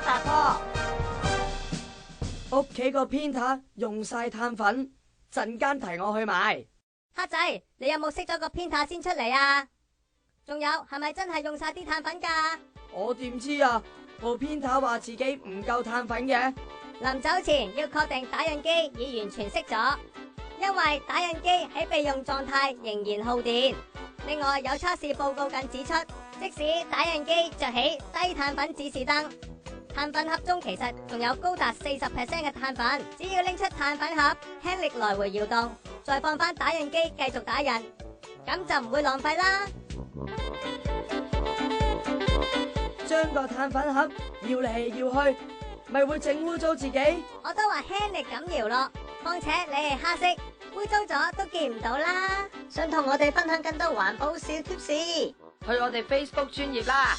拍拖。屋企個偏塔用晒碳粉，陣間提我去買。黑仔，你有冇熄咗個偏塔先出嚟啊？仲有，係咪真係用晒啲碳粉㗎？我點知啊？部偏塔話自己唔夠碳粉嘅。臨走前要確定打印機已完全熄咗，因為打印機喺備用狀態仍然耗電。另外有測試報告緊指出，即使打印機着起低碳粉指示燈，碳粉盒中其實仲有高達40% 嘅碳粉，只要拎出碳粉盒，輕力來回搖動，再放返打印機繼續打印，咁就唔會浪費啦。將個碳粉盒搖嚟搖去，咪會整污糟自己。我都話輕力咁搖咯，況且你係黑色，污糟咗都見唔到啦。想同我哋分享更多環保小貼士，去我哋 Facebook 專頁啦。